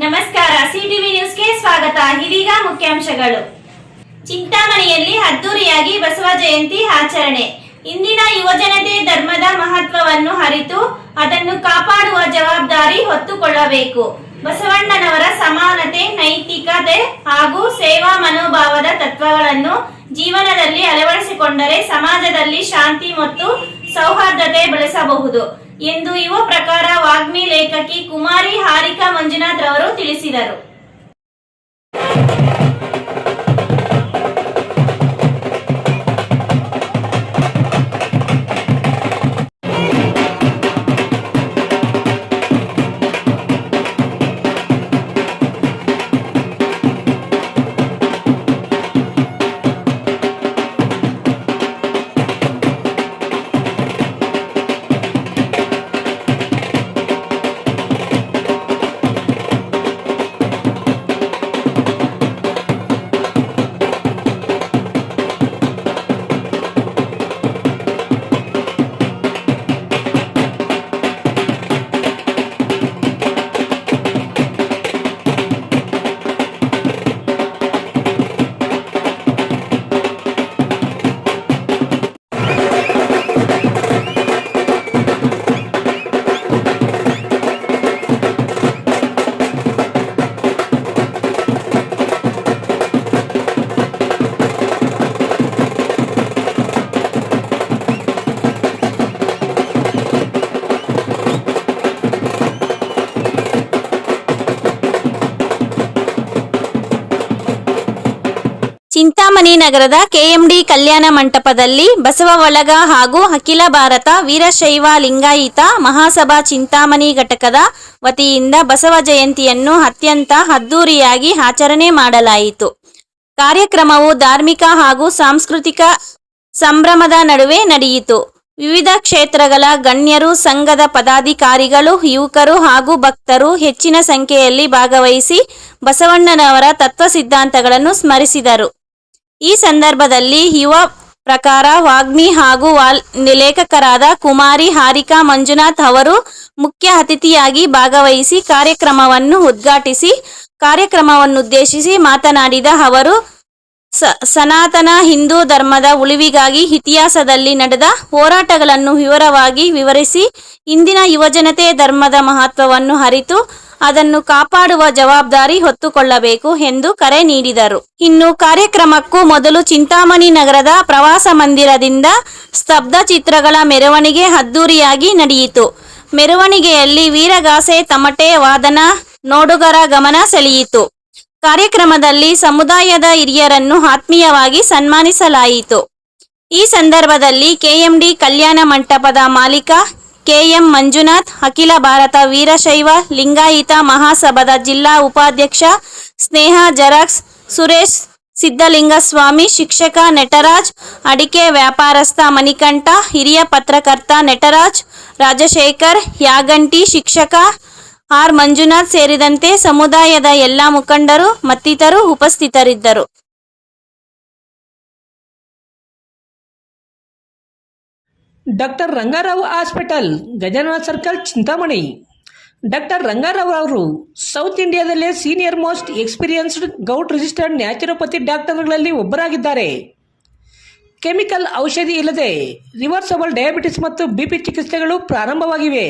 ನಮಸ್ಕಾರ, ಸಿಟಿವಿ ನ್ಯೂಸ್ಗೆ ಸ್ವಾಗತ. ಇದೀಗ ಮುಖ್ಯಾಂಶಗಳು. ಚಿಂತಾಮಣಿಯಲ್ಲಿ ಅದ್ದೂರಿಯಾಗಿ ಬಸವ ಜಯಂತಿ ಆಚರಣೆ. ಇಂದಿನ ಯುವಜನತೆ ಧರ್ಮದ ಮಹತ್ವವನ್ನು ಅರಿತು ಅದನ್ನು ಕಾಪಾಡುವ ಜವಾಬ್ದಾರಿ ಹೊತ್ತುಕೊಳ್ಳಬೇಕು. ಬಸವಣ್ಣನವರ ಸಮಾನತೆ, ನೈತಿಕತೆ ಹಾಗೂ ಸೇವಾ ಮನೋಭಾವದ ತತ್ವಗಳನ್ನು ಜೀವನದಲ್ಲಿ ಅಳವಡಿಸಿಕೊಂಡರೆ ಸಮಾಜದಲ್ಲಿ ಶಾಂತಿ ಮತ್ತು ಸೌಹಾರ್ದತೆ ಬೆಳೆಸಬಹುದು ಎಂದು ಯುವ ಪ್ರಕಾರ ವಾಗ್ಮಿ ಲೇಖಕಿ ಕುಮಾರಿ ಹಾರಿಕಾ ಮಂಜುನಾಥ್ ರವರು ತಿಳಿಸಿದರು. ಚಿಂತಾಮಣಿ ನಗರದ ಕೆಎಂಡಿ ಕಲ್ಯಾಣ ಮಂಟಪದಲ್ಲಿ ಬಸವ ಬಳಗ ಹಾಗೂ ಅಖಿಲ ಭಾರತ ವೀರಶೈವ ಲಿಂಗಾಯತ ಮಹಾಸಭಾ ಚಿಂತಾಮಣಿ ಘಟಕದ ವತಿಯಿಂದ ಬಸವ ಜಯಂತಿಯನ್ನು ಅತ್ಯಂತ ಅದ್ದೂರಿಯಾಗಿ ಆಚರಣೆ ಮಾಡಲಾಯಿತು. ಕಾರ್ಯಕ್ರಮವು ಧಾರ್ಮಿಕ ಹಾಗೂ ಸಾಂಸ್ಕೃತಿಕ ಸಂಭ್ರಮದ ನಡುವೆ ನಡೆಯಿತು. ವಿವಿಧ ಕ್ಷೇತ್ರಗಳ ಗಣ್ಯರು, ಸಂಘದ ಪದಾಧಿಕಾರಿಗಳು, ಯುವಕರು ಹಾಗೂ ಭಕ್ತರು ಹೆಚ್ಚಿನ ಸಂಖ್ಯೆಯಲ್ಲಿ ಭಾಗವಹಿಸಿ ಬಸವಣ್ಣನವರ ತತ್ವ ಸಿದ್ಧಾಂತಗಳನ್ನು ಸ್ಮರಿಸಿದರು. ಈ ಸಂದರ್ಭದಲ್ಲಿ ಯುವ ಪ್ರಕಾರ ವಾಗ್ಮಿ ಹಾಗೂ ಲೇಖಕರಾದ ಕುಮಾರಿ ಹಾರಿಕಾ ಮಂಜುನಾಥ್ ಅವರು ಮುಖ್ಯ ಅತಿಥಿಯಾಗಿ ಭಾಗವಹಿಸಿ ಕಾರ್ಯಕ್ರಮವನ್ನು ಉದ್ಘಾಟಿಸಿ ಕಾರ್ಯಕ್ರಮವನ್ನುದ್ದೇಶಿಸಿ ಮಾತನಾಡಿದ ಅವರು, ಸನಾತನ ಹಿಂದೂ ಧರ್ಮದ ಉಳಿವಿಗಾಗಿ ಇತಿಹಾಸದಲ್ಲಿ ನಡೆದ ಹೋರಾಟಗಳನ್ನು ವಿವರವಾಗಿ ವಿವರಿಸಿ ಇಂದಿನ ಯುವಜನತೆ ಧರ್ಮದ ಮಹತ್ವವನ್ನು ಅರಿತು ಅದನ್ನು ಕಾಪಾಡುವ ಜವಾಬ್ದಾರಿ ಹೊತ್ತುಕೊಳ್ಳಬೇಕು ಎಂದು ಕರೆ ನೀಡಿದರು. ಇನ್ನು ಕಾರ್ಯಕ್ರಮಕ್ಕೂ ಮೊದಲು ಚಿಂತಾಮಣಿ ನಗರದ ಪ್ರವಾಸ ಮಂದಿರದಿಂದ ಸ್ತಬ್ಧ ಚಿತ್ರಗಳ ಮೆರವಣಿಗೆ ಅದ್ದೂರಿಯಾಗಿ ನಡೆಯಿತು. ಮೆರವಣಿಗೆಯಲ್ಲಿ ವೀರಗಾಸೆ, ತಮಟೆ ವಾದನ ನೋಡುಗರ ಗಮನ ಸೆಳೆಯಿತು. ಕಾರ್ಯಕ್ರಮದಲ್ಲಿ ಸಮುದಾಯದ ಹಿರಿಯರನ್ನು ಆತ್ಮೀಯವಾಗಿ ಸನ್ಮಾನಿಸಲಾಯಿತು. ಈ ಸಂದರ್ಭದಲ್ಲಿ ಕೆಎಂಡಿ ಕಲ್ಯಾಣ ಮಂಟಪದ ಮಾಲೀಕ ಕೆಎಂ ಮಂಜುನಾಥ್, ಅಖಿಲ ಭಾರತ ವೀರಶೈವ ಲಿಂಗಾಯತ ಮಹಾಸಭಾದ ಜಿಲ್ಲಾ ಉಪಾಧ್ಯಕ್ಷ ಸ್ನೇಹ ಜರಾಕ್ಸ್, ಸುರೇಶ್ ಸಿದ್ದಲಿಂಗಸ್ವಾಮಿ, ಶಿಕ್ಷಕ ನಟರಾಜ್, ಅಡಿಕೆ ವ್ಯಾಪಾರಸ್ಥ ಮಣಿಕಂಠ, ಹಿರಿಯ ಪತ್ರಕರ್ತ ನಟರಾಜ್, ರಾಜಶೇಖರ್ ಯಾಗಂಟಿ, ಶಿಕ್ಷಕ ಆರ್ ಮಂಜುನಾಥ್ ಸೇರಿದಂತೆ ಸಮುದಾಯದ ಎಲ್ಲ ಮುಖಂಡರು ಮತ್ತಿತರರು ಉಪಸ್ಥಿತರಿದ್ದರು. Doctor Rangarao hospital, Gajanana circle, Chintamani. Doctor Rangarao ಅವರು ಸೌತ್ ಇಂಡಿಯಾದಲ್ಲೇ senior most experienced govt registered naturopathy ಡಾಕ್ಟರ್ಗಳಲ್ಲಿ ಒಬ್ಬರಾಗಿದ್ದಾರೆ. ಕೆಮಿಕಲ್ ಔಷಧಿ ಇಲ್ಲದೆ ರಿವರ್ಸಬಲ್ ಡಯಾಬಿಟಿಸ್ ಮತ್ತು ಬಿಪಿ ಚಿಕಿತ್ಸೆಗಳು ಪ್ರಾರಂಭವಾಗಿವೆ.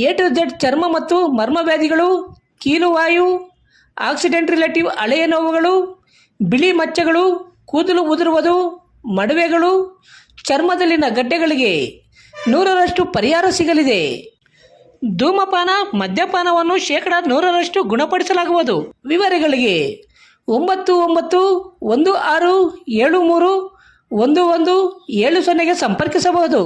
A to Z ಚರ್ಮ ಮತ್ತು ಮರ್ಮ ವ್ಯಾಧಿಗಳು, ಕೀಲುವಾಯು, ಆಕ್ಸಿಡೆಂಟ್ ರಿಲೇಟಿವ್ ಹಳೆಯ ನೋವುಗಳು, ಬಿಳಿ ಮಚ್ಚೆಗಳು, ಕೂದಲು ಉದುರುವುದು, ಮಡುವೆಗಳು, ಚರ್ಮದಲ್ಲಿನ ಗಡ್ಡೆಗಳಿಗೆ 100% ಪರಿಹಾರ ಸಿಗಲಿದೆ. ಧೂಮಪಾನ, ಮದ್ಯಪಾನವನ್ನು 100% ಗುಣಪಡಿಸಲಾಗುವುದು. ವಿವರಗಳಿಗೆ 9916731170 ಸಂಪರ್ಕಿಸಬಹುದು.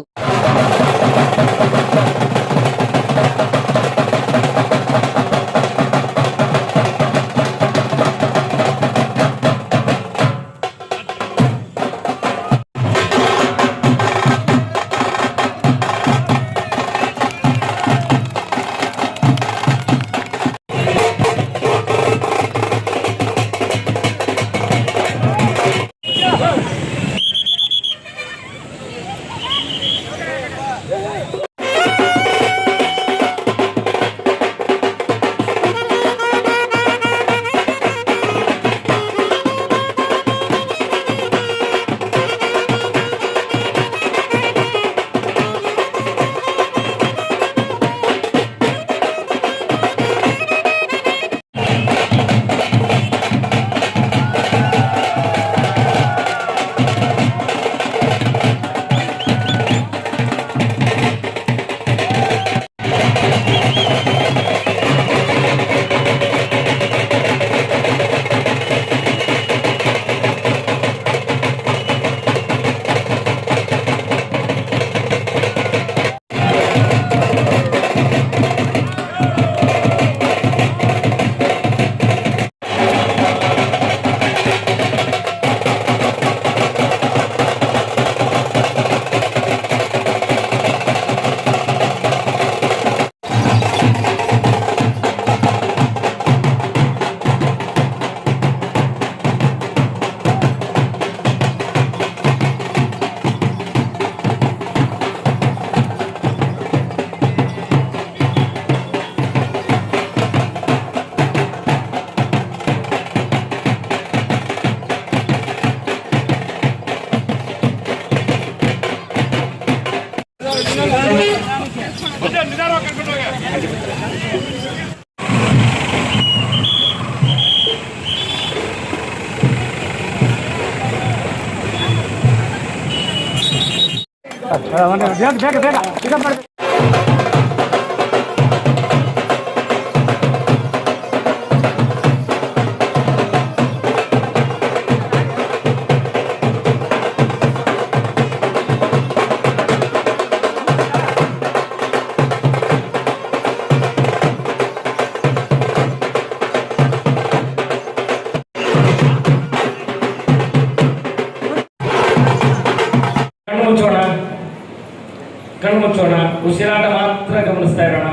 ಕಣ್ಣು ಮುಚ್ಚೋಣ, ಉಸಿರಾಟ ಮಾತ್ರ ಗಮನಿಸ್ತಾ ಇರೋಣ,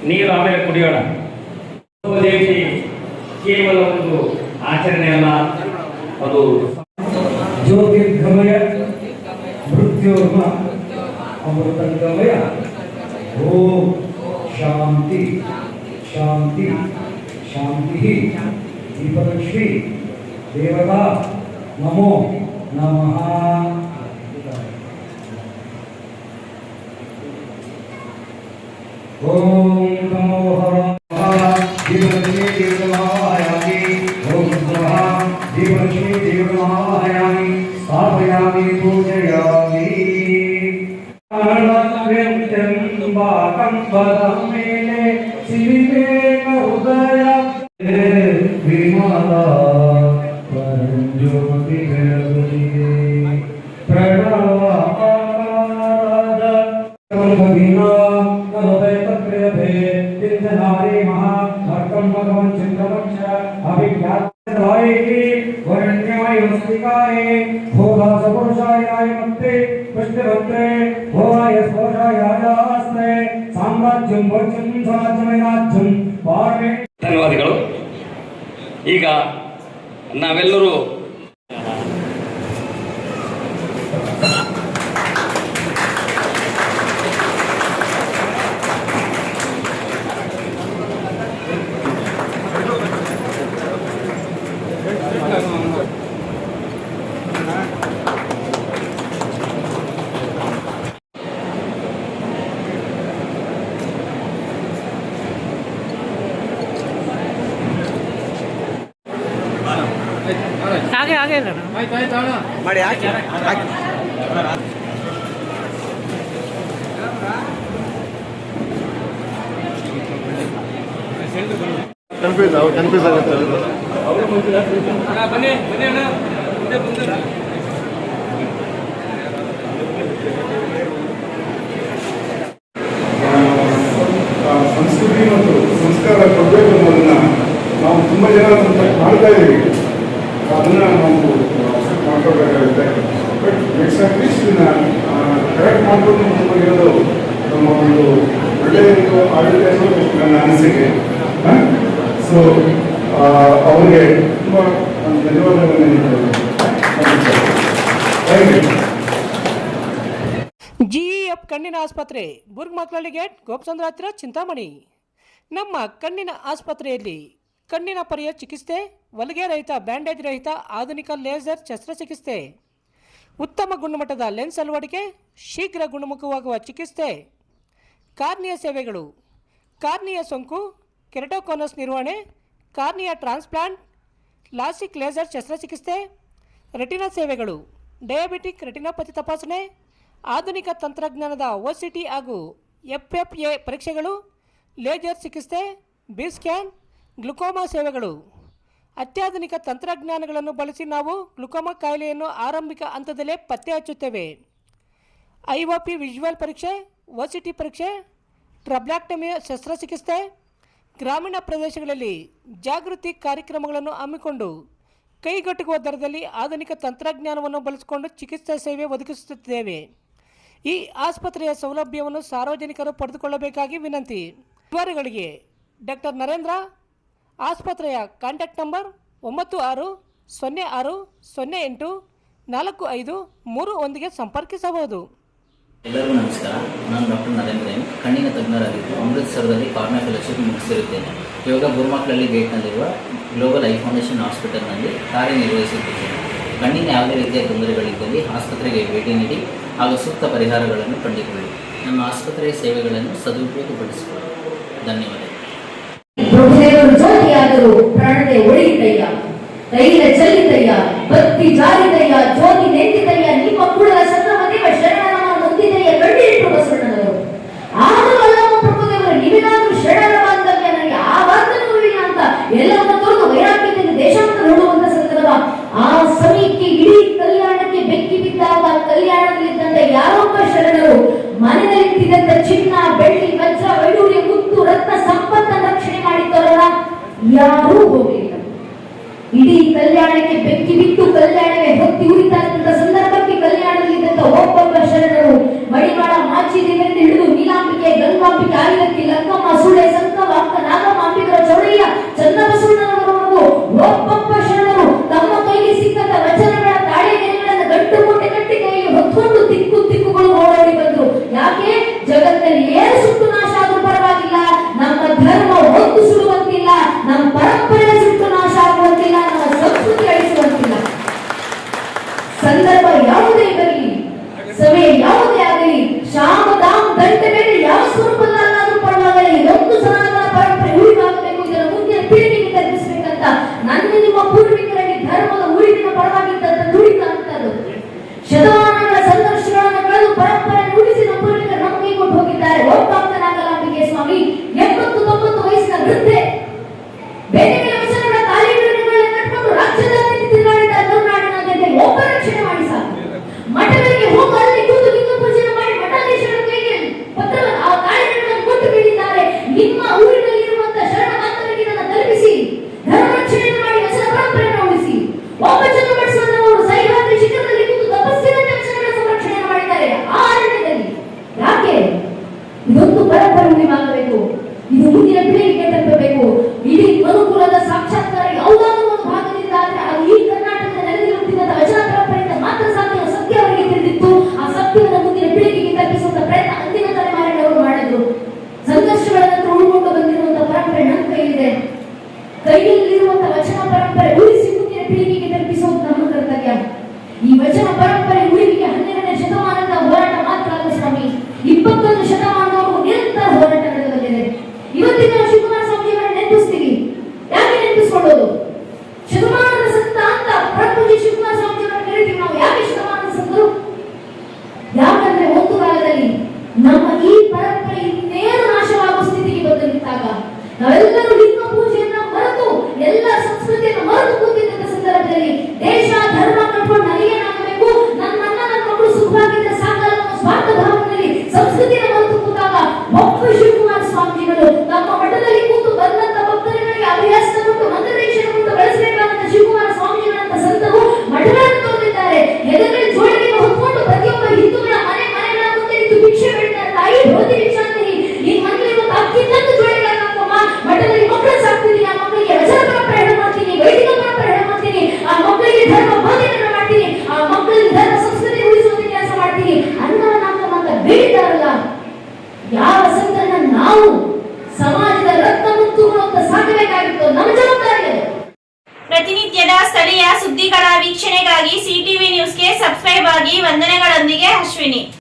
ನೀರು ಆಮೇಲೆ ಕುಡಿಯೋಣ. ಜಯಂತಿ ಕೇವಲ ಒಂದು ಆಚರಣೆ ಅಲ್ಲ, ಅದು ಜ್ಯೋತಿರ್ಗಮಯ ಮೃತ್ಯೋರ್ಮ ಅಮೃತಂಗಮಯ. ಓಂ ಶಾಂತಿ ಶಾಂತಿ ಶಾಂತಿ. ದೀಪಲಕ್ಷ್ಮಿ ದೇವತಾ ನಮೋ ನಮಃ. ಓಂ ನಮೋ ದೀಪಲಕ್ಷ್ಮೀ ದೇವತಾಯಾಮಿ. ಓಂ ಸ್ವಾಹಾ ದೀಪಲಕ್ಷ್ಮೀ ದೇವತಾಯಾಮಿ. ಸ್ಥಾಪಯಾಮಿ ಪೂಜಯಾಮಿ. ಮೇಲೆ ಸಿರಿವೇಗ ಹೃದಯ ವಿಮಾನ ಪರಂಜ್ಯೋತಿ ಬೆಳಗುತ್ತಿದೆ. ಪ್ರಣವ ಧನ್ಯವಾದಗಳು. ಈಗ ನಾವೆಲ್ಲರೂ ಹಾಗೆ ಮಾಡಿ ಹಾಕಿ ಹಾಕಿ. ಕನ್ಫ್ಯೂಸ್ ಆಗುತ್ತೆ. ಸಂಸ್ಕೃತಿ ಮತ್ತು ಸಂಸ್ಕಾರ ಕೊಡಬೇಕು ಅನ್ನೋದನ್ನ ನಾವು ತುಂಬ ಜನ ಮಾಡ್ತಾ ಇದ್ದೀವಿ. ಅದನ್ನು ನಾವು ಮಾಡ್ಕೋಬೇಕಾಗುತ್ತೆ. ಬಟ್ ನೆಕ್ಸ್ಟ್ ಅಟ್ಲೀಸ್ಟ್ ಇದನ್ನ ಕರೆಕ್ಟ್ ಮಾಡ್ಕೊಂಡು ಮುಂದುವರಿಯೋದು ನಮ್ಮ ಒಂದು ಒಳ್ಳೆಯ ಒಂದು ಆಡಳಿತ ಅನ್ನೋದು ನನ್ನ ಅನಿಸಿಕೆ. ಸೊ ಅವ್ರಿಗೆ ತುಂಬ ಧನ್ಯವಾದಗಳನ್ನು. ಜಿಇಎಫ್ ಕಣ್ಣಿನ ಆಸ್ಪತ್ರೆ, ಬುರ್ಗ್ಮಕ್ಲಳ್ಳಿ ಗೇಟ್, ಗೋಪಸಂದ್ರ ಹತ್ತಿರ, ಚಿಂತಾಮಣಿ. ನಮ್ಮ ಕಣ್ಣಿನ ಆಸ್ಪತ್ರೆಯಲ್ಲಿ ಕಣ್ಣಿನ ಪರ್ಯ ಚಿಕಿತ್ಸೆ, ಹೊಲಿಗೆ ರಹಿತ, ಬ್ಯಾಂಡೇಜ್ ರಹಿತ, ಆಧುನಿಕ ಲೇಸರ್ ಶಸ್ತ್ರಚಿಕಿತ್ಸೆ, ಉತ್ತಮ ಗುಣಮಟ್ಟದ ಲೆನ್ಸ್ ಅಳವಡಿಕೆ, ಶೀಘ್ರ ಗುಣಮುಖವಾಗುವ ಚಿಕಿತ್ಸೆ, ಕಾರ್ನಿಯ ಸೇವೆಗಳು, ಕಾರ್ನಿಯ ಸೋಂಕು, ಕೆರಟೋಕೋನಸ್ ನಿರ್ವಹಣೆ, ಕಾರ್ನಿಯ ಟ್ರಾನ್ಸ್ಪ್ಲಾಂಟ್, ಲಾಸಿಕ್ ಲೇಸರ್ ಶಸ್ತ್ರಚಿಕಿತ್ಸೆ, ರೆಟಿನಾ ಸೇವೆಗಳು, ಡಯಾಬಿಟಿಕ್ ರೆಟಿನೋಪತಿ ತಪಾಸಣೆ, ಆಧುನಿಕ ತಂತ್ರಜ್ಞಾನದ OCT ಹಾಗೂ FFA ಪರೀಕ್ಷೆಗಳು, ಲೇಸರ್ ಚಿಕಿತ್ಸೆ, ಬಿ ಸ್ಕ್ಯಾನ್, ಗ್ಲುಕೋಮಾ ಸೇವೆಗಳು. ಅತ್ಯಾಧುನಿಕ ತಂತ್ರಜ್ಞಾನಗಳನ್ನು ಬಳಸಿ ನಾವು ಗ್ಲುಕೋಮಾ ಕಾಯಿಲೆಯನ್ನು ಆರಂಭಿಕ ಹಂತದಲ್ಲೇ ಪತ್ತೆ ಹಚ್ಚುತ್ತೇವೆ. IOP ವಿಜುವಲ್ ಪರೀಕ್ಷೆ, OCT ಪರೀಕ್ಷೆ, ಟ್ರಬ್ಲಾಕ್ಟಮಿ ಶಸ್ತ್ರಚಿಕಿತ್ಸೆ, ಗ್ರಾಮೀಣ ಪ್ರದೇಶಗಳಲ್ಲಿ ಜಾಗೃತಿ ಕಾರ್ಯಕ್ರಮಗಳನ್ನು ಹಮ್ಮಿಕೊಂಡು ಕೈಗೆಟುಕುವ ದರದಲ್ಲಿ ಆಧುನಿಕ ತಂತ್ರಜ್ಞಾನವನ್ನು ಬಳಸಿಕೊಂಡು ಚಿಕಿತ್ಸಾ ಸೇವೆ ಒದಗಿಸುತ್ತಿದ್ದೇವೆ. ಈ ಆಸ್ಪತ್ರೆಯ ಸೌಲಭ್ಯವನ್ನು ಸಾರ್ವಜನಿಕರು ಪಡೆದುಕೊಳ್ಳಬೇಕಾಗಿ ವಿನಂತಿ. ವಿವರಗಳಿಗೆ ಡಾಕ್ಟರ್ ನರೇಂದ್ರ, ಆಸ್ಪತ್ರೆಯ ಕಾಂಟ್ಯಾಕ್ಟ್ ನಂಬರ್ 9606084531ಗೆ ಸಂಪರ್ಕಿಸಬಹುದು. ಎಲ್ಲರಿಗೂ ನಮಸ್ಕಾರ. ನಾನು ಡಾಕ್ಟರ್ ನರೇಂದ್ರ ಎಂ, ಕಣ್ಣಿನ ತಜ್ಞರಾಗಿದ್ದು ಅಮೃತಸರದಲ್ಲಿ ಕಾರ್ನಿಯಾ ಫೆಲೋಶಿಪ್ ಮುಗಿಸಿರುತ್ತೇನೆ. ಇವಾಗ ಬುರ್ಗ್ಮಕ್ಲಳ್ಳಿ ಗೇಟ್ನಲ್ಲಿರುವ ಗ್ಲೋಬಲ್ ಐ ಫೌಂಡೇಶನ್ ಹಾಸ್ಪಿಟಲ್ನಲ್ಲಿ ಕಾರ್ಯನಿರ್ವಹಿಸುತ್ತಿದ್ದೇನೆ. ಕಣ್ಣಿನ ಯಾವುದೇ ರೀತಿಯ ತೊಂದರೆಗಳಿದ್ದಲ್ಲಿ ಆಸ್ಪತ್ರೆಗೆ ಭೇಟಿ ನೀಡಿ ಹಾಗೂ ಸೂಕ್ತ ಪರಿಹಾರಗಳನ್ನು ಕಂಡುಕೊಳ್ಳಿ. ನಮ್ಮ ಆಸ್ಪತ್ರೆಯ ಸೇವೆಗಳನ್ನು ಸದುಪಯೋಗಪಡಿಸಿಕೊಳ್ಳಿ. ಧನ್ಯವಾದಗಳು. ಪ್ರಭುದೇವರು ಜ್ಯೋತಿಯಾದರು ಪ್ರಾಣತೆ ಒಡೆಯಿತಯ್ಯ, ತೈಲ ಚೆಲ್ಲಿತಯ್ಯ, ಬತ್ತಿ ಜಾರಿತಯ್ಯ, ಜ್ಯೋತಿ ನೆಂದಿತಯ್ಯ, ನಿಮ್ಮ ಕೂಡಲ ಸಂಗಮದೇ ಶರಣರ ಬಾಂಧವ್ಯ ನನಗೆ ಆ ಬಾಂಧವ್ಯ ಅಂತ ಎಲ್ಲವನ್ನ ತೊರೆದು ವೈರಾಗ್ಯದಿಂದ ದೇಶಾಂತರ ನೋಡುವಂತ ಸಂದರ್ಭ. ಆ ಸಮಯಕ್ಕೆ ಇಡೀ ಕಲ್ಯಾಣಕ್ಕೆ ಬೆಕ್ಕಿ ಬಿದ್ದಾಗ ಕಲ್ಯಾಣದಲ್ಲಿದ್ದಂತ ಯಾರೊಬ್ಬ ಶರಣರು ಮನೆಯಲ್ಲಿದ್ದಂತ ಚಿನ್ನ ಬೆಳ್ಳಿ ವಜ್ರ ವೈಡೂರ್ಯ ಮುತ್ತು ರತ್ನ ಸಂಪತ್ತನ್ನು ರಕ್ಷಣೆ ಮಾಡಿದ್ದವರಲ್ಲ ಯಾರೂ ಹೋಗಲಿಲ್ಲ. ಇಡೀ ಕಲ್ಯಾಣಕ್ಕೆ ಬೆಕ್ಕಿ ಬಿಟ್ಟು ಕಲ್ಯಾಣವೇ ಹೊತ್ತಿ ಉರಿತಾ ಇದ್ದಂತ ಸಂದರ್ಭಕ್ಕೆ ಕಲ್ಯಾಣದಲ್ಲಿದ್ದಂತ ಒಬ್ಬೊಬ್ಬ ಶರಣರು ಮಡಿವಾಳ ಮಾಚಿದೇವಿಯಿಂದ ಹಿಡಿದು ನೀಲಾಂಬಿಕೆ ಗಂಗಾಂಬಿಕೆ ಆಯಿಲಕ್ಕಿ ಲಕ್ಕಮ್ಮ ಸುಳೆ ಸಂಕವ ಅಕ್ಕ ನಾಗಮ್ಮ ಅಂಬಿಗರ ಚೌಡಯ್ಯ ಚನ್ನಬಸವಣ್ಣನವರವರೆಗೂ ಒಬ್ಬೊಬ್ಬ ಶರಣರು ತಮ್ಮ ಕೈಗೆ ಸಿಕ್ಕಂತ ವಚನಗಳ ತಾಳೆಗೆರೆಗಳನ್ನು ಗಂಟುಕೋಟೆ ಕಟ್ಟಿ ಕೈಗೆ ಹೊತ್ಕೊಂಡು ತಿಕ್ಕುಗಳು ಓಡೋಡಿ ಬಂದ್ರು. ಯಾಕೆ? ಜಗತ್ತಲ್ಲಿ ಏನು ಸುಟ್ಟು ನಾಶ ಆದ್ರೂ ಪರವಾಗಿಲ್ಲ, ನಮ್ಮ ಧರ್ಮ ಒಂದು ಸುಡುವಂತಿಲ್ಲ, ನಮ್ಮ ಪರಂಪರೆ ಸುಟ್ಟು ನಾಶ ಆಗುವಂತಿಲ್ಲ, ನಮ್ಮ ಸಂಸ್ಕೃತಿ ಅಳಿಸುವಂತಿಲ್ಲ. ಸಂದರ್ಭ ಯಾವುದೇ ಬರಲಿ, ಸಮಯ ಯಾವುದೇ ಆಗಲಿ, ಶಾಮ ದಾಮ್ ದಂಡ ಮೇಲೆ ಯಾವ ಸ್ವರೂಪದಲ್ಲಾದ್ರೂ ಪರವಾಗಿಲ್ಲ, ಇದೊಂದು ಸನಾತನ ಪರಂಪರೆ ಉಳಿವಾಗಬೇಕು, ಇದರ ಮುಂದಿನ ಪೀಳಿಗೆಗೆ ತಲುಪಿಸಬೇಕಂತ ನನ್ನ ನಿಮ್ಮ ಪೂರ್ವಿಕರಲ್ಲಿ ಧರ್ಮದ ಉಳಿವಿನ ಪರವಾಗಿದ್ದಂತ ದುಡಿತ ಅಂತದ್ದು. ಶತಮಾನಗಳ ಸಂಘರ್ಷಗಳನ್ನು ಕಳೆದು ಪರಂಪರೆ ಉಳಿಸಿ ನಮ್ಮ ಪೂರ್ವಿಕರು ನಮ್ಮ ಕೈ ಕೊಟ್ಟು ಹೋಗಿದ್ದಾರೆ. ಒಬ್ಬ ನಾಗಲಾಂಬಿಕೆ ಸ್ವಾಮಿ 80-90 ವಯಸ್ಸಿನ ವೃದ್ಧೆ ಬೇರೆ ಬೇರೆ ವಚನಗಳ ತಾಲೀಮುಗಳನ್ನು ಕಟ್ಕೊಂಡು ರಾಜ್ಯದಲ್ಲಿ ತಿರುಗಾಡಿದ ಕರುನಾಡಿನಾದ್ಯಂತ ಒಬ್ಬ ರಕ್ಷಣೆ ಮಾಡಿ ಸಾಕು. ಮಠಗಳಿಗೆ ಹೋಗಿ ಅಲ್ಲಿ ಕೂತು ಲಿಂಗ ಪೂಜೆಯನ್ನು ಮಾಡಿ ಮಠಾಧೀಶರ ಕೈಗೆ ಪತ್ರವನ್ನು ಆ ತಾಲೀಮುಗಳನ್ನು ಕೊಟ್ಟು ಹೇಳಿದ್ದಾರೆ, ನಿಮ್ಮ ಊರಿನಲ್ಲಿರುವಂತ ಶರಣ ಬಾಂಧವರಿಗೆ ಇದನ್ನು ತಲುಪಿಸಿ ಧರ್ಮ ರಕ್ಷಣೆಯನ್ನು ಮಾಡಿ ವಚನ ಪರಂಪರೆಯನ್ನು ಉಳಿಸಿ. ಒಬ್ಬ ಚನ್ನಬಸವಣ್ಣನವರು ಸಹ್ಯಾದ್ರಿ ಶಿಖರದಲ್ಲಿ ಕೂತು ತಪಸ್ಸಿನಂತೆ ವಚನಗಳ ಸಂರಕ್ಷಣೆಯನ್ನು ಮಾಡಿದ್ದಾರೆ ಆ ಅರಣ್ಯದಲ್ಲಿ. ಯಾಕೆ? ಇದೊಂದು ಪರಂಪರೆ ಉಳಿವಾಗಬೇಕು, ಇದು ಮುಂದಿನ ಪೀಳಿಗೆಗೆ ತಲುಪಬೇಕು. ಇಡೀ ಮನುಕುಲದ ಸಾಕ್ಷಾತ್ಕಾರ ಯಾವುದಾದ್ರೂ ಒಂದು ಭಾಗದಿಂದ ಆದ್ರೆ ಅದು ಈ ಕರ್ನಾಟಕದ ನೆಲದಲ್ಲಿ ಹುಟ್ಟಿದಂತ ವಚನ ಪರಂಪರೆಯಿಂದ ಮಾತ್ರ ಸಾಧ್ಯ. ಸತ್ಯ ಅವರಿಗೆ ತಿಳಿದಿತ್ತು, ಆ ಸತ್ಯವನ್ನು ಮುಂದಿನ ಪೀಳಿಗೆಗೆ ತಲುಪಿಸುವಂತ ಪ್ರಯತ್ನ ಅಂದಿನ ತಲೆಮಾರಿನವರು ಮಾಡಿದ್ರು. ಸಂಘರ್ಷಗಳ ನಂತರ ಉಳ್ಕೊಂಡು ಬಂದಿರುವಂತಹ ಪರಂಪರೆ ನಮ್ಮ ಕೈಲಿದೆ. ಕೈಯಲ್ಲಿರುವಂತ ವಚನ ಪರಂಪರೆ ಉಳಿಸಿ ಮುಂದಿನ ಪೀಳಿಗೆಗೆ ತಲುಪಿಸುವುದು ನಮ್ಮ ಕರ್ತವ್ಯ. ಈ ವಚನ ಪರಂಪರೆ ಉಳಿವಿಗೆ 12ನೇ ಶತಮಾನದ ಹೋರಾಟ ಮಾತ್ರ ಅಲ್ಲ ಸ್ವಾಮಿ, 21 ಶತಮಾನದವರೆಗೂ ನಿರಂತರ ಹೋರಾಟ ನಡೆದು ಬಂದಿದೆ. ಇವತ್ತಿನ ನಾವು ಶಿವಕುಮಾರ ಸ್ವಾಮಿಯವರನ್ನು ನೆನಪಿಸ್ತೀವಿ. ಯಾಕೆ ನೆನಪಿಸ್ಕೊಳ್ಳೋದು? ಶತಮಾನದ ಸಂತ ಅಂತ ಪ್ರಭುಜಿ ಶಿವಕುಮಾರ ಸ್ವಾಮಿಯವರನ್ನು ಕರೀತೀವಿ ನಾವು. ಯಾಕೆ ಶತಮಾನದ ಸಂತರು? ಯಾಕಂದ್ರೆ ಒಂದು ಕಾಲದಲ್ಲಿ ನಮ್ಮ ಈ ಪರಂಪರೆ ಇನ್ನೇನು ನಾಶವಾಗುವ ಸ್ಥಿತಿಗೆ ಬಂದು ನಿಂತಾಗ ನಾವೆಲ್ಲರೂ ಲಿಂಗ ಪೂಜೆಯನ್ನ ಮರೆತು ಎಲ್ಲ ಸಂಸ್ಕೃತಿಯನ್ನು ಮರೆತು ಕೂತಿದ್ದ ಸಂದರ್ಭದಲ್ಲಿ ದೇಶ ಧರ್ಮ ಕಟ್ಕೊಂಡು ನನಗೇನಾಗಬೇಕು, ನನ್ನ ಮಕ್ಕಳು ಸುಖವಾಗಿದ್ದರೆ ಸಾಕಲ್ಲ ಅನ್ನೋ ಸ್ವಾರ್ಥ ಭಾವನೆಯಲ್ಲಿ ಸಂಸ್ಕೃತಿಯನ್ನು ಮರೆತು ಕೂತಾಗ ಒಬ್ಬ ಶಿವಕುಮಾರ ಸ್ವಾಮಿಗಳು ತಮ್ಮ ಮಠದಲ್ಲಿ ಕೂತು ಬಂದಂತ ಭಕ್ತರುಗಳಿಗೆ ಅಭ್ಯಾಸ ಕೊಟ್ಟು ಮಂತ್ರದೀಕ್ಷೆಯನ್ನು ಬೆಳೆಸಬೇಕಾದಂತ ಶಿವಕುಮಾರ ಸ್ವಾಮಿಗಳಂತ ಸಂತರು ಮಠಗಳನ್ನು ತೋರಿದ್ದಾರೆ. ಎದುರಲ್ಲಿ ಜೋಳಿಗೆ ಹೊತ್ಕೊಂಡು ಪ್ರತಿಯೊಬ್ಬ ಹಿಂದೂಗಳ ಮನೆಗಳ ಮುಂದೆ ನಿಂತು ಭಿಕ್ಷೆ ಬೇಡ್ತಾರೆ. ತಾಯಿ ಜ್ಯೋತಿ ಭಿಕ್ಷಾಂತರಿ, ಈ ಮನೆಯಲ್ಲಿ ಒಂದು ಅಕ್ಕಿ ತಂದು ಜೋಳಿಗೆ ಹಾಕಮ್ಮ, ಮಠದಲ್ಲಿ ಮಕ್ಕಳು ಸಾಕ್ತೀನಿ, ಆ ಮಕ್ಕಳಿಗೆ ವಚನ ಪರಂಪರೆ ಹೇಳ ಮಾಡ್ತೀನಿ, ವೈದಿಕ ಪರಂಪರೆ ಹೇಳ ಮಾಡ್ತೀನಿ, ಆ ಮಕ್ಕಳಿಗೆ ಧರ್ಮ ಬೋಧನೆಯನ್ನು ಮಾಡ್ತೀನಿ, ಆ ಮಕ್ಕಳಿಗೆ ಧರ್ಮ ಸಂಸ್ಕೃತಿ ಉಳಿಸುವಂತ ಕೆಲಸ ಮಾಡ್ತೀನಿ ಅಂತ ಬೇಡಿದಾರಲ್ಲ. ಯಾವ ಸಂತನ ನಾವು ಸಮಾಜದ ರಕ್ತ ಮುತ್ತುಗಳು ಅಂತ ಸಾಕಬೇಕಾಗಿತ್ತು, ನಮ್ಮ ಜವಾಬ್ದಾರಿ. ಪ್ರತಿನಿತ್ಯದ ಸ್ಥಳೀಯ ಸುದ್ದಿಗಳ ವೀಕ್ಷಣೆಗಾಗಿ ಸಿಟಿವಿ ನ್ಯೂಸ್ಗೆ ಸಬ್ಸ್ಕ್ರೈಬ್ ಆಗಿ. ವಂದನೆಗಳೊಂದಿಗೆ ಅಶ್ವಿನಿ.